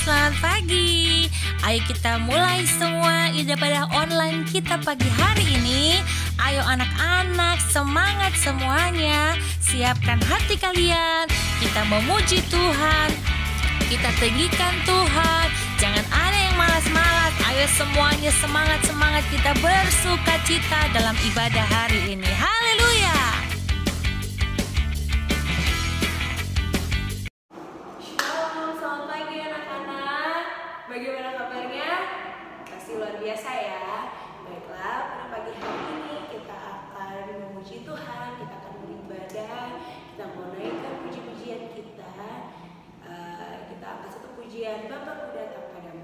selamat pagi. Ayo kita mulai semua ibadah online kita pagi hari ini. Ayo anak-anak, semangat semuanya. Siapkan hati kalian. Kita memuji Tuhan. Kita tinggikan Tuhan. Jangan ada yang malas-malas. Ayo semuanya semangat-semangat kita bersukacita dalam ibadah hari ini. Haleluya. Bagaimana kabarnya? Pasti luar biasa ya. Baiklah, pada pagi hari ini kita akan memuji Tuhan, kita akan beribadah, kita mau naikkan puji-pujian kita. Kita angkat satu pujian, Bapa ku datang padamu.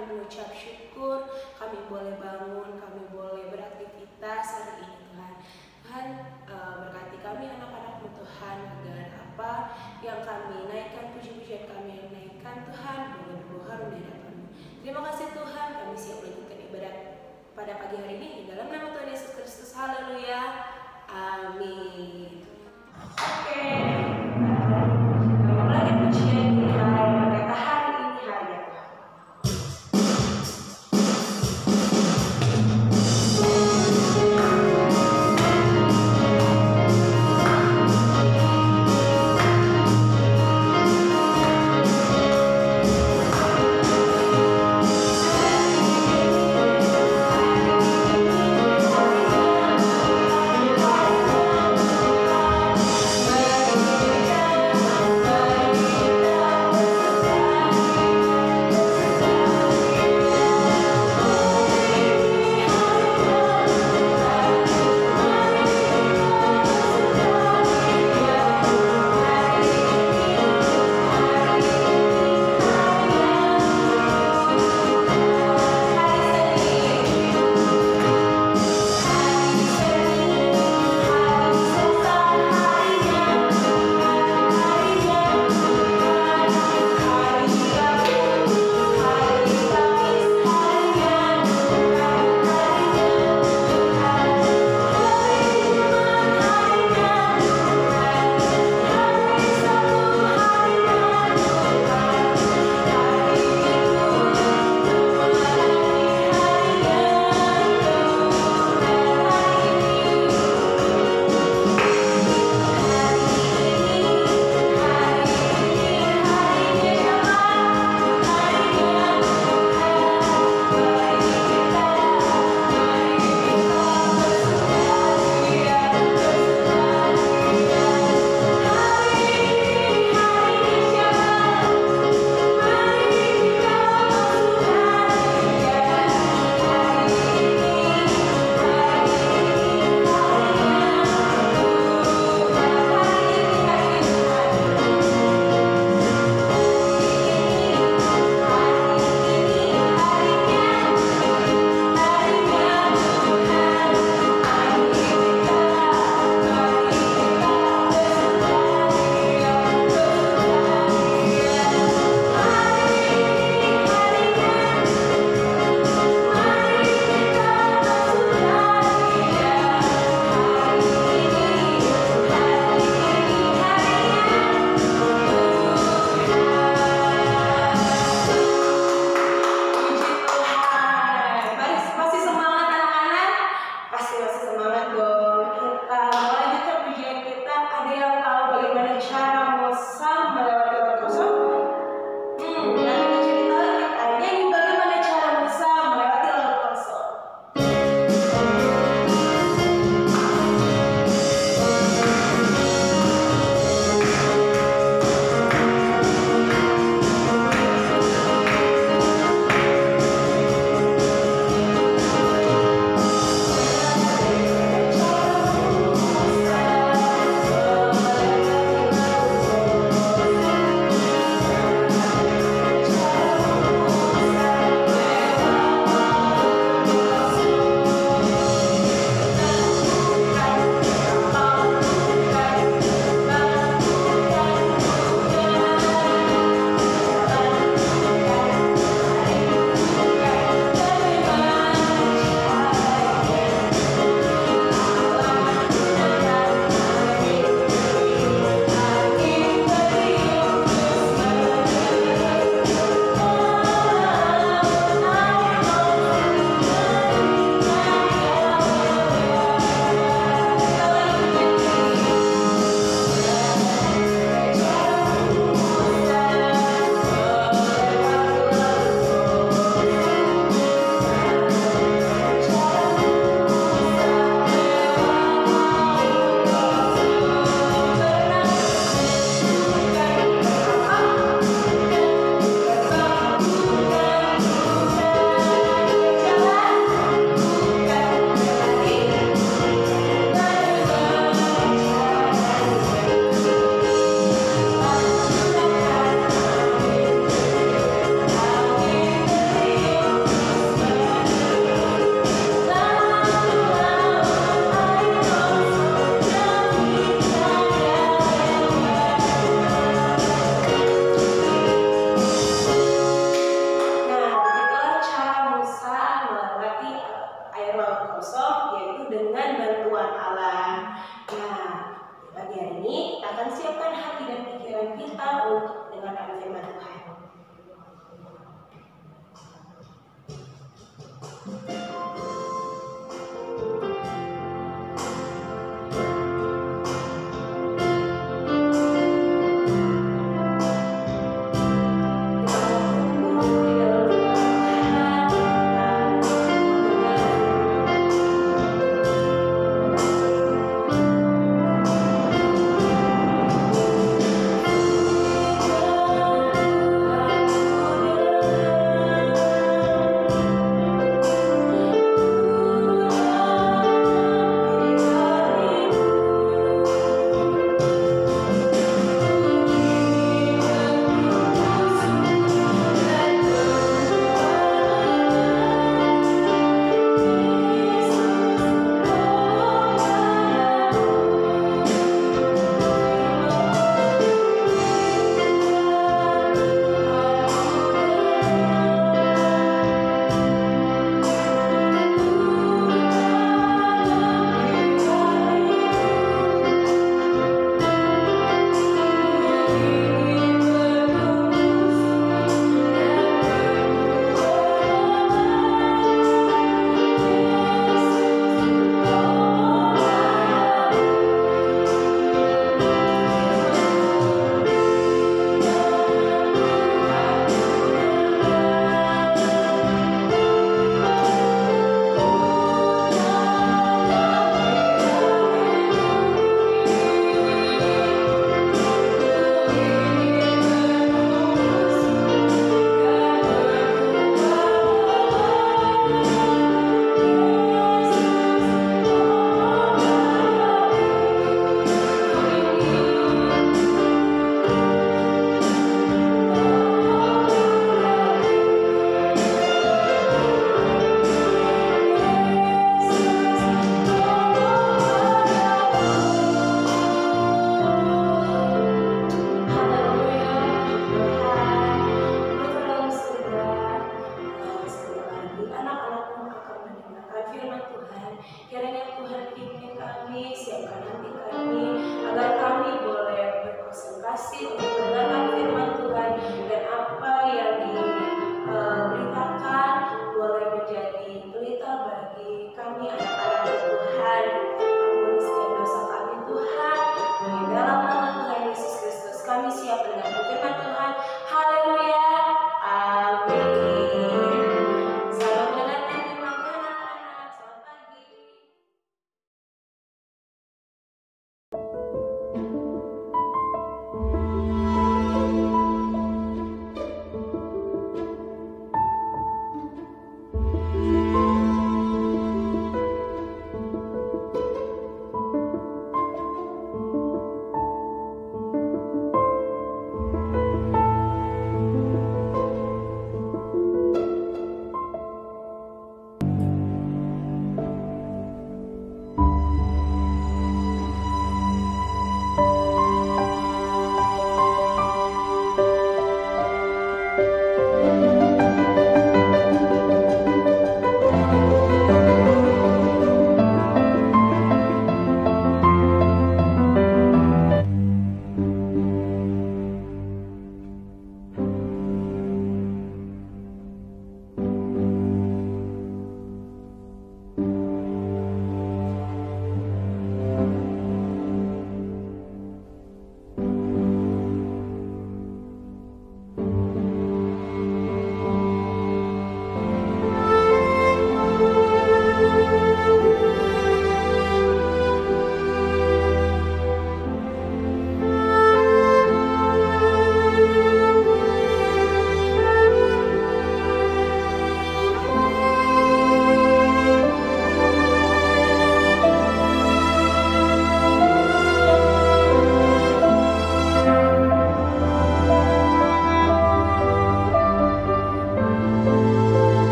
Mengucap syukur, kami boleh bangun, kami boleh beraktivitas hari ini Tuhan. Tuhan berkati kami anak-anak-Mu Tuhan, agar apa yang kami naikkan, puji-pujian kami yang naikkan Tuhan boleh berbau harum di hadapan-Mu. Terima kasih Tuhan, kami siap melanjutkan ibadah pada pagi hari ini di dalam nama Tuhan Yesus Kristus. Haleluya, amin. Oke, lagi pujian kita berkata hari ini hari yang laut kosong, yaitu dengan bantuan Allah. Nah, pagi hari ini kita akan siapkan hati dan pikiran kita untuk mendengarkan firman Tuhan. Kiranya Tuhan pimpin kami, siapkan hati kami, agar kami boleh berkonsentrasi untuk mendengarkan firman Tuhan, dan apa yang diberitakan boleh menjadi pelita bagi kami anak-anak Tuhan. Ampuni setiap dosa kami Tuhan, di dalam nama Tuhan Yesus Kristus kami siap mendengarkan firman Tuhan. Haleluya, amin. Selamat mendengarkan firman Tuhan anak-anak. Selamat pagi.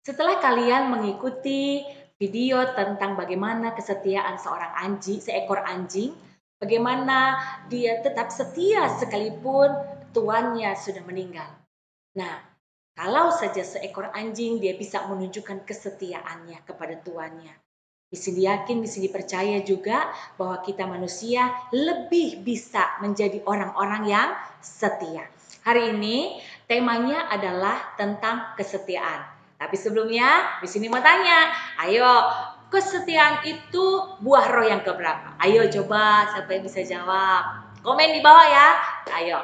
Setelah kalian mengikuti video tentang bagaimana kesetiaan seorang anjing, seekor anjing, bagaimana dia tetap setia sekalipun tuannya sudah meninggal. Nah, Kalau saja seekor anjing dia bisa menunjukkan kesetiaannya kepada tuannya. Bisa yakin, bisa dipercaya juga bahwa kita manusia lebih bisa menjadi orang-orang yang setia. Hari ini temanya adalah tentang kesetiaan. Tapi sebelumnya di sini mau tanya, ayo, kesetiaan itu buah roh yang keberapa? Ayo coba siapa yang bisa jawab? Komen di bawah ya. Ayo.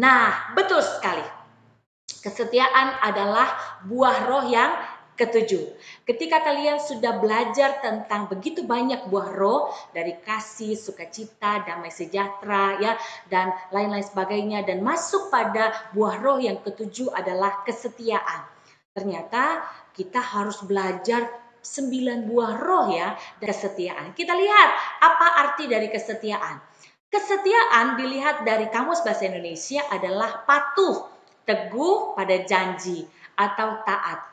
Nah, betul sekali. Kesetiaan adalah buah roh yang ketujuh. Ketika kalian sudah belajar tentang begitu banyak buah roh dari kasih, sukacita, damai sejahtera, ya, dan lain-lain sebagainya, dan masuk pada buah roh yang ketujuh adalah kesetiaan. Ternyata kita harus belajar 9 buah roh ya, kesetiaan. Kita lihat apa arti dari kesetiaan. Kesetiaan dilihat dari Kamus Bahasa Indonesia adalah patuh, teguh pada janji atau taat.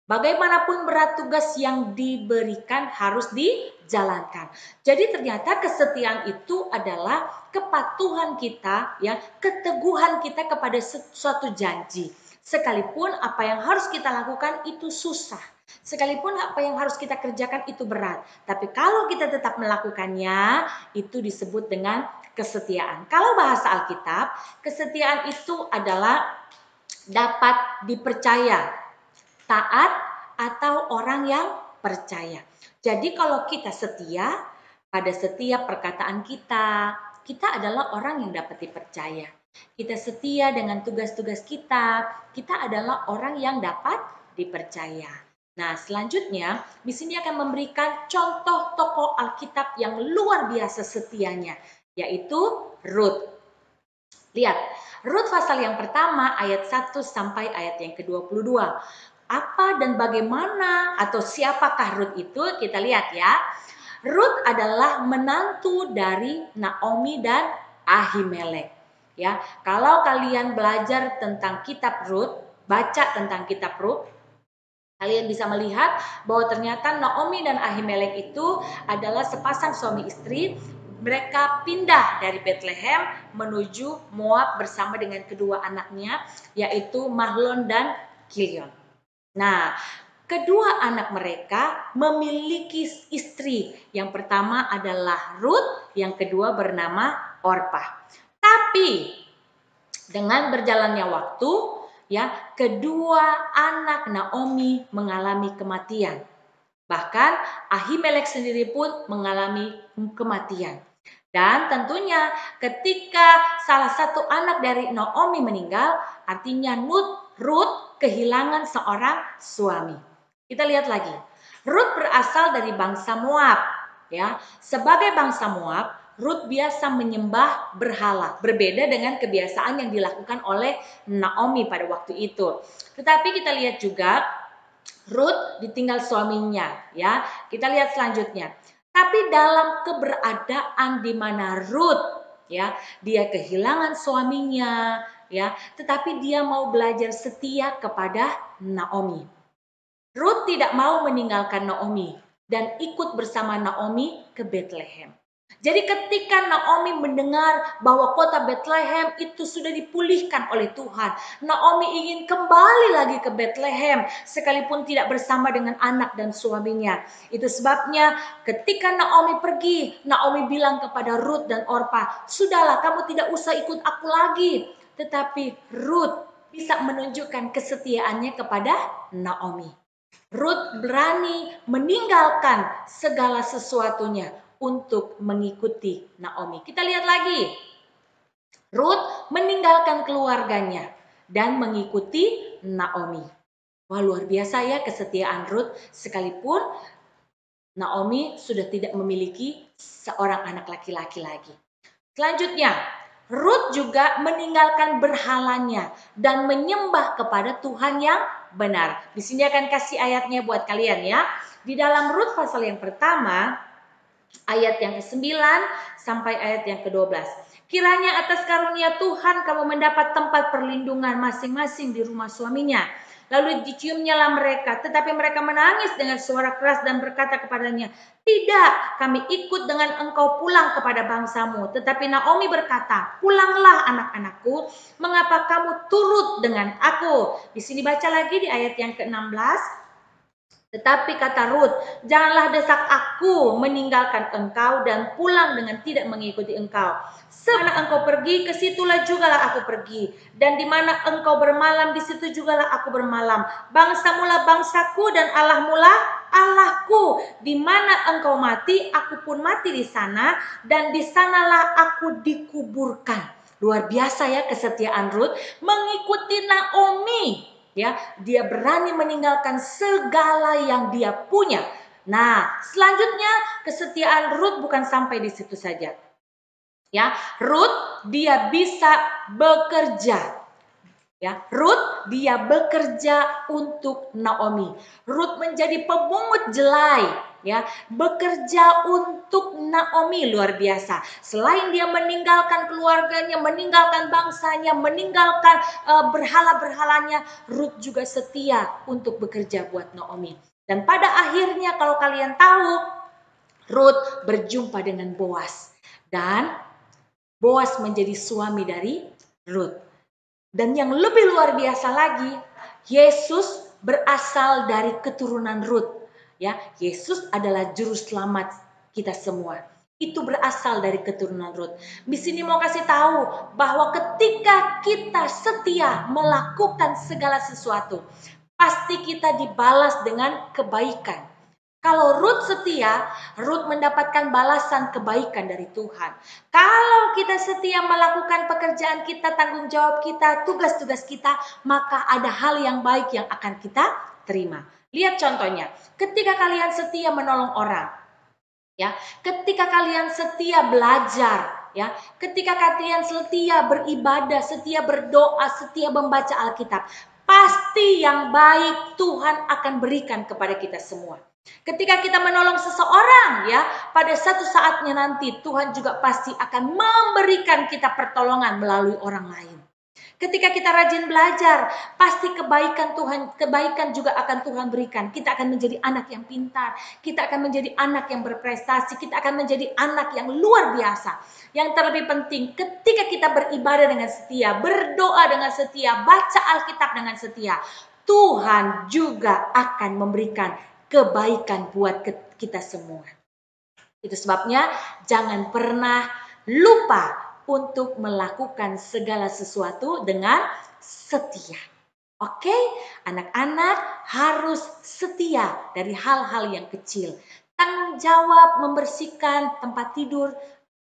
Bagaimanapun berat tugas yang diberikan harus dijalankan. Jadi ternyata kesetiaan itu adalah kepatuhan kita, ya, keteguhan kita kepada suatu janji. Sekalipun apa yang harus kita lakukan itu susah. Sekalipun apa yang harus kita kerjakan itu berat. Tapi kalau kita tetap melakukannya, itu disebut dengan kesetiaan. Kalau bahasa Alkitab, kesetiaan itu adalah dapat dipercaya, taat, atau orang yang percaya. Jadi kalau kita setia pada setiap perkataan kita, kita adalah orang yang dapat dipercaya. Kita setia dengan tugas-tugas kita adalah orang yang dapat dipercaya. Nah, selanjutnya di sini akan memberikan contoh tokoh Alkitab yang luar biasa setianya, yaitu Rut. Lihat, Rut pasal yang pertama ayat 1 sampai ayat yang ke-22. Apa dan bagaimana atau siapakah Rut itu? Kita lihat ya. Rut adalah menantu dari Naomi dan Ahimelek. Ya, kalau kalian belajar tentang kitab Rut, baca tentang kitab Rut, kalian bisa melihat bahwa ternyata Naomi dan Ahimelek itu adalah sepasang suami istri. Mereka pindah dari Bethlehem menuju Moab bersama dengan kedua anaknya, yaitu Mahlon dan Kilion. Nah, kedua anak mereka memiliki istri. Yang pertama adalah Rut, yang kedua bernama Orpah. Tapi dengan berjalannya waktu, ya, kedua anak Naomi mengalami kematian. Bahkan Ahimelek sendiri pun mengalami kematian. Dan tentunya ketika salah satu anak dari Naomi meninggal, artinya Rut kehilangan seorang suami. Kita lihat lagi. Rut berasal dari bangsa Moab, ya. Sebagai bangsa Moab, Rut biasa menyembah berhala, berbeda dengan kebiasaan yang dilakukan oleh Naomi pada waktu itu. Tetapi kita lihat juga Rut ditinggal suaminya, ya. Kita lihat selanjutnya. Tapi dalam keberadaan di mana Rut, ya, dia kehilangan suaminya, ya, tetapi dia mau belajar setia kepada Naomi. Rut tidak mau meninggalkan Naomi dan ikut bersama Naomi ke Bethlehem. Jadi ketika Naomi mendengar bahwa kota Bethlehem itu sudah dipulihkan oleh Tuhan, Naomi ingin kembali lagi ke Bethlehem sekalipun tidak bersama dengan anak dan suaminya. Itu sebabnya ketika Naomi pergi, Naomi bilang kepada Rut dan Orpah, "Sudahlah, kamu tidak usah ikut aku lagi." Tetapi Rut bisa menunjukkan kesetiaannya kepada Naomi. Rut berani meninggalkan segala sesuatunya untuk mengikuti Naomi. Kita lihat lagi. Rut meninggalkan keluarganya dan mengikuti Naomi. Wah, luar biasa ya kesetiaan Rut, sekalipun Naomi sudah tidak memiliki seorang anak laki-laki lagi. Selanjutnya, Rut juga meninggalkan berhalanya dan menyembah kepada Tuhan yang benar. Di sini akan kasih ayatnya buat kalian ya. Di dalam Rut pasal yang pertama, ayat yang ke-9 sampai ayat yang ke-12. Kiranya atas karunia Tuhan kamu mendapat tempat perlindungan masing-masing di rumah suaminya. Lalu diciumnyalah mereka, tetapi mereka menangis dengan suara keras dan berkata kepadanya, "Tidak, kami ikut dengan engkau pulang kepada bangsamu." Tetapi Naomi berkata, "Pulanglah anak-anakku, mengapa kamu turut dengan aku?" Di sini baca lagi di ayat yang ke-16. Tetapi kata Rut, "Janganlah desak aku meninggalkan engkau dan pulang dengan tidak mengikuti engkau. Semana engkau pergi, ke situlah jugalah aku pergi. Dan di mana engkau bermalam, di situ jugalah aku bermalam. Bangsamulah bangsaku dan Allahmulah Allahku. Di mana engkau mati, aku pun mati di sana. Dan di sanalah aku dikuburkan." Luar biasa ya kesetiaan Rut mengikuti Naomi. Ya, dia berani meninggalkan segala yang dia punya. Nah, selanjutnya kesetiaan Rut bukan sampai di situ saja. Ya, Rut dia bisa bekerja. Ya, Rut dia bekerja untuk Naomi. Rut menjadi pemungut jelai. Ya, bekerja untuk Naomi, luar biasa. Selain dia meninggalkan keluarganya, meninggalkan bangsanya, meninggalkan berhala-berhalanya, Rut juga setia untuk bekerja buat Naomi. Dan pada akhirnya kalau kalian tahu, Rut berjumpa dengan Boas dan Boas menjadi suami dari Rut. Dan yang lebih luar biasa lagi, Yesus berasal dari keturunan Rut. Ya, Yesus adalah juru selamat kita semua. Itu berasal dari keturunan Rut. Di sini mau kasih tahu bahwa ketika kita setia melakukan segala sesuatu, pasti kita dibalas dengan kebaikan. Kalau Rut setia, Rut mendapatkan balasan kebaikan dari Tuhan. Kalau kita setia melakukan pekerjaan kita, tanggung jawab kita, tugas-tugas kita, maka ada hal yang baik yang akan kita terima. Lihat contohnya, ketika kalian setia menolong orang, ya, ketika kalian setia belajar, ya, ketika kalian setia beribadah, setia berdoa, setia membaca Alkitab, pasti yang baik Tuhan akan berikan kepada kita semua. Ketika kita menolong seseorang, ya, pada satu saatnya nanti Tuhan juga pasti akan memberikan kita pertolongan melalui orang lain. Ketika kita rajin belajar, pasti kebaikan juga akan Tuhan berikan. Kita akan menjadi anak yang pintar, kita akan menjadi anak yang berprestasi, kita akan menjadi anak yang luar biasa. Yang terlebih penting, ketika kita beribadah dengan setia, berdoa dengan setia, baca Alkitab dengan setia, Tuhan juga akan memberikan kebaikan buat kita semua. Itu sebabnya jangan pernah lupa untuk melakukan segala sesuatu dengan setia. Oke, anak-anak harus setia dari hal-hal yang kecil. Tanggung jawab membersihkan tempat tidur,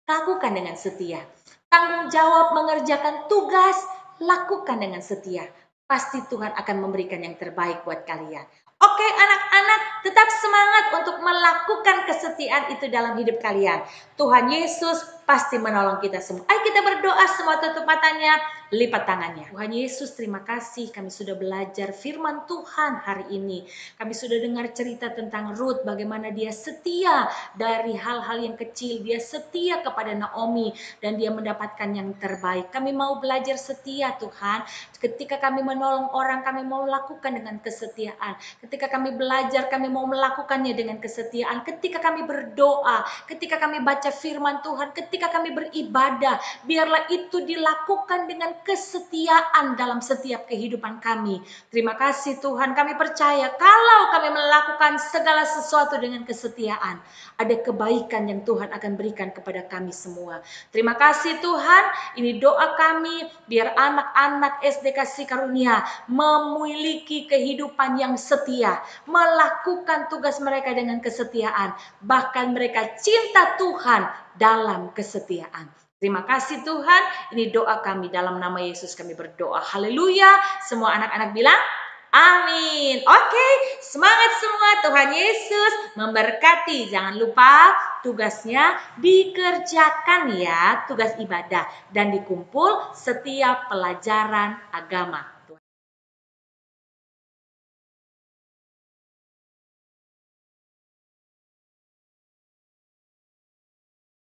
lakukan dengan setia. Tanggung jawab mengerjakan tugas, lakukan dengan setia. Pasti Tuhan akan memberikan yang terbaik buat kalian. Oke, anak-anak, tetap semangat untuk melakukan kesetiaan itu dalam hidup kalian. Tuhan Yesus pasti menolong kita semua. Ayo kita berdoa, semua tutup matanya, lipat tangannya. Tuhan Yesus, terima kasih kami sudah belajar firman Tuhan hari ini. Kami sudah dengar cerita tentang Rut, bagaimana dia setia dari hal-hal yang kecil. Dia setia kepada Naomi dan dia mendapatkan yang terbaik. Kami mau belajar setia, Tuhan. Ketika kami menolong orang, kami mau lakukan dengan kesetiaan. Ketika kami belajar, kami mau melakukannya dengan kesetiaan. Ketika kami berdoa, ketika kami baca firman Tuhan, ketika kami beribadah, biarlah itu dilakukan dengan kesetiaan dalam setiap kehidupan kami. Terima kasih Tuhan, kami percaya kalau kami melakukan segala sesuatu dengan kesetiaan, ada kebaikan yang Tuhan akan berikan kepada kami semua. Terima kasih Tuhan, ini doa kami, biar anak-anak SD Kasih Karunia memiliki kehidupan yang setia, melakukan tugas mereka dengan kesetiaan, bahkan mereka cinta Tuhan dalam kesetiaan. Terima kasih Tuhan, ini doa kami, dalam nama Yesus kami berdoa. Haleluya, semua anak-anak bilang amin. Oke, semangat semua, Tuhan Yesus memberkati. Jangan lupa tugasnya dikerjakan ya, tugas ibadah, dan dikumpul setiap pelajaran agama.